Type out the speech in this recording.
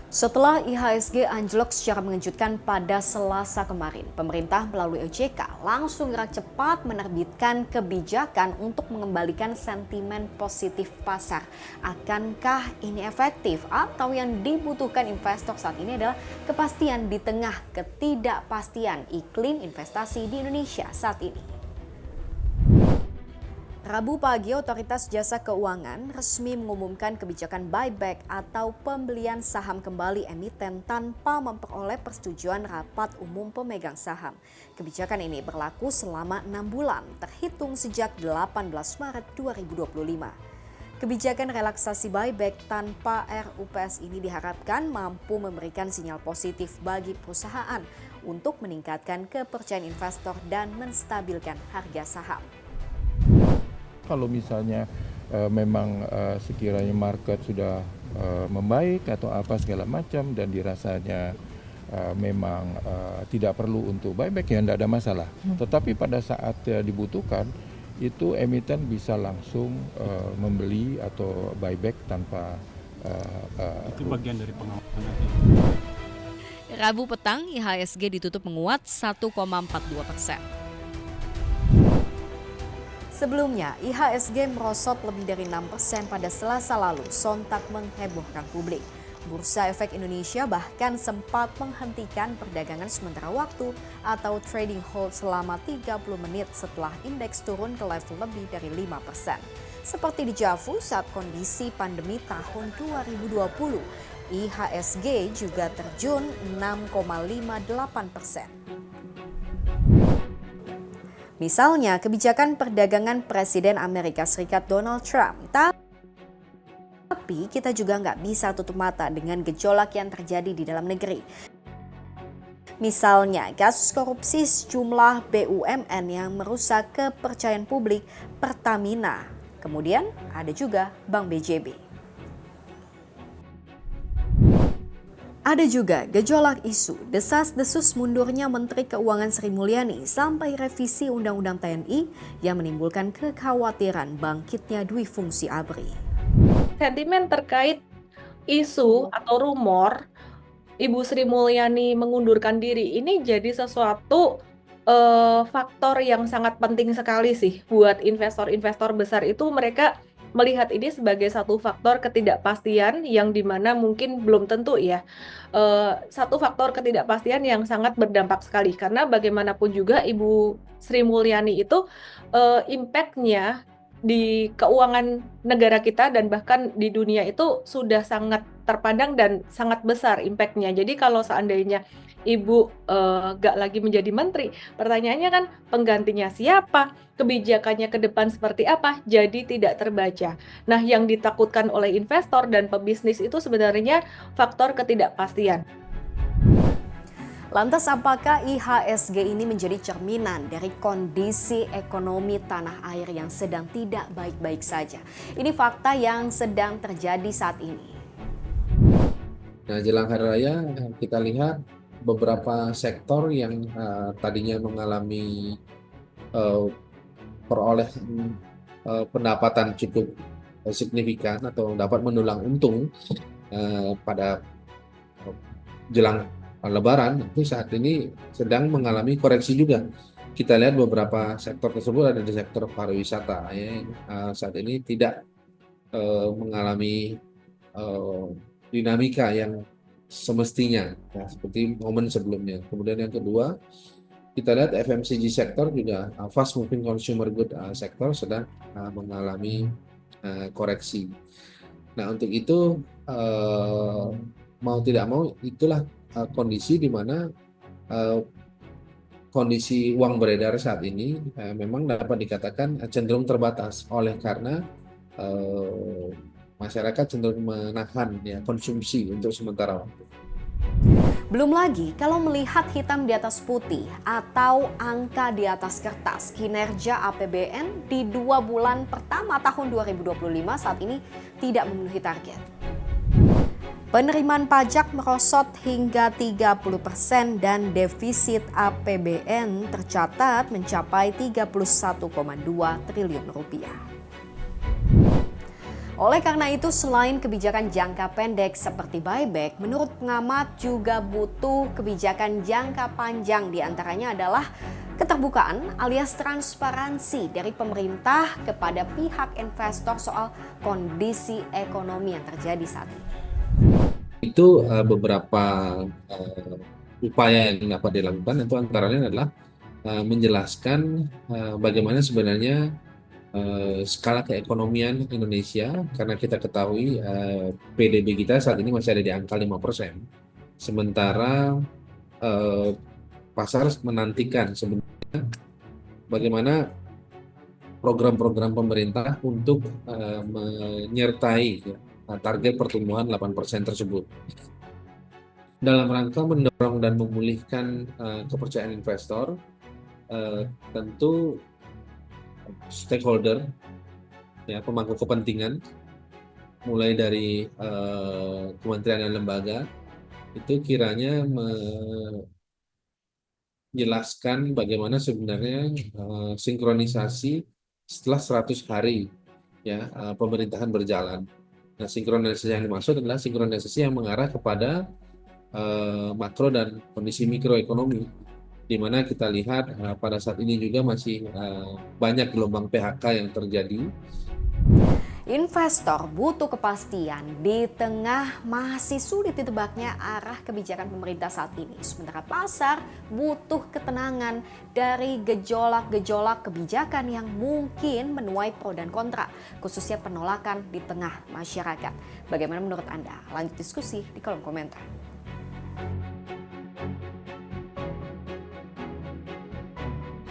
Setelah IHSG anjlok secara mengejutkan pada Selasa kemarin, pemerintah melalui OJK langsung gerak cepat menerbitkan kebijakan untuk mengembalikan sentimen positif pasar. Akankah ini efektif atau yang dibutuhkan investor saat ini adalah kepastian di tengah ketidakpastian iklim investasi di Indonesia saat ini? Rabu pagi, Otoritas Jasa Keuangan resmi mengumumkan kebijakan buyback atau pembelian saham kembali emiten tanpa memperoleh persetujuan rapat umum pemegang saham. Kebijakan ini berlaku selama 6 bulan, terhitung sejak 18 Maret 2025. Kebijakan relaksasi buyback tanpa RUPS ini diharapkan mampu memberikan sinyal positif bagi perusahaan untuk meningkatkan kepercayaan investor dan menstabilkan harga saham. Kalau misalnya memang sekiranya market sudah membaik atau apa segala macam dan dirasanya memang tidak perlu untuk buyback, ya tidak ada masalah. Tetapi pada saat dibutuhkan itu emiten bisa langsung membeli atau buyback tanpa itu bagian dari pengawasan. Rabu petang, IHSG ditutup menguat 1,42%. Sebelumnya, IHSG merosot lebih dari 6% pada Selasa lalu, sontak menghebohkan publik. Bursa Efek Indonesia bahkan sempat menghentikan perdagangan sementara waktu atau trading hold selama 30 menit setelah indeks turun ke level lebih dari 5%. Seperti di Javu saat kondisi pandemi tahun 2020, IHSG juga terjun 6,58%. Misalnya kebijakan perdagangan Presiden Amerika Serikat Donald Trump. Tapi kita juga nggak bisa tutup mata dengan gejolak yang terjadi di dalam negeri. Misalnya kasus korupsi sejumlah BUMN yang merusak kepercayaan publik Pertamina. Kemudian ada juga Bank BJB. Ada juga gejolak isu desas-desus mundurnya Menteri Keuangan Sri Mulyani sampai revisi Undang-Undang TNI yang menimbulkan kekhawatiran bangkitnya dui fungsi ABRI. Sentimen terkait isu atau rumor Ibu Sri Mulyani mengundurkan diri ini jadi sesuatu faktor yang sangat penting sekali sih buat investor-investor besar itu. Mereka melihat ini sebagai satu faktor ketidakpastian yang dimana mungkin belum tentu ya. Satu faktor ketidakpastian yang sangat berdampak sekali karena bagaimanapun juga Ibu Sri Mulyani itu impact-nya di keuangan negara kita dan bahkan di dunia itu sudah sangat terpandang dan sangat besar impact-nya. Jadi kalau seandainya Ibu gak lagi menjadi menteri, pertanyaannya kan penggantinya siapa, kebijakannya ke depan seperti apa, jadi tidak terbaca. Nah, yang ditakutkan oleh investor dan pebisnis itu sebenarnya faktor ketidakpastian. Lantas apakah IHSG ini menjadi cerminan dari kondisi ekonomi tanah air yang sedang tidak baik-baik saja? Ini fakta yang sedang terjadi saat ini. Nah, jelang hari raya kita lihat beberapa sektor yang tadinya mengalami perolehan pendapatan cukup signifikan atau dapat mendulang untung pada jelang Lebaran, itu saat ini sedang mengalami koreksi juga. Kita lihat beberapa sektor tersebut ada di sektor pariwisata yang saat ini tidak mengalami dinamika yang semestinya ya, seperti momen sebelumnya. Kemudian yang kedua, kita lihat FMCG sektor juga fast moving consumer good sektor sedang mengalami koreksi. Nah, untuk itu mau tidak mau itulah kondisi di mana kondisi uang beredar saat ini memang dapat dikatakan cenderung terbatas oleh karena masyarakat cenderung menahan ya konsumsi untuk sementara waktu. Belum lagi kalau melihat hitam di atas putih atau angka di atas kertas, kinerja APBN di 2 bulan pertama tahun 2025 saat ini tidak memenuhi target. Penerimaan pajak merosot hingga 30% dan defisit APBN tercatat mencapai 31,2 triliun rupiah. Oleh karena itu, selain kebijakan jangka pendek seperti buyback, menurut pengamat juga butuh kebijakan jangka panjang, diantaranya adalah keterbukaan alias transparansi dari pemerintah kepada pihak investor soal kondisi ekonomi yang terjadi saat ini. Itu beberapa upaya yang dapat dilakukan, itu antaranya adalah menjelaskan bagaimana sebenarnya skala keekonomian Indonesia, karena kita ketahui PDB kita saat ini masih ada di angka 5%. Sementara pasar menantikan sebenarnya bagaimana program-program pemerintah untuk menyertai target pertumbuhan 8% tersebut. Dalam rangka mendorong dan memulihkan kepercayaan investor, tentu stakeholder, ya, pemangku kepentingan, mulai dari kementerian dan lembaga, itu kiranya menjelaskan bagaimana sebenarnya sinkronisasi setelah 100 hari, ya, pemerintahan berjalan. Nah, sinkronisasi yang dimaksud adalah sinkronisasi yang mengarah kepada makro dan kondisi mikroekonomi, di mana kita lihat pada saat ini juga masih banyak gelombang PHK yang terjadi. Investor butuh kepastian di tengah masih sulit ditebaknya arah kebijakan pemerintah saat ini. Sementara pasar butuh ketenangan dari gejolak-gejolak kebijakan yang mungkin menuai pro dan kontra, khususnya penolakan di tengah masyarakat. Bagaimana menurut Anda? Lanjut diskusi di kolom komentar.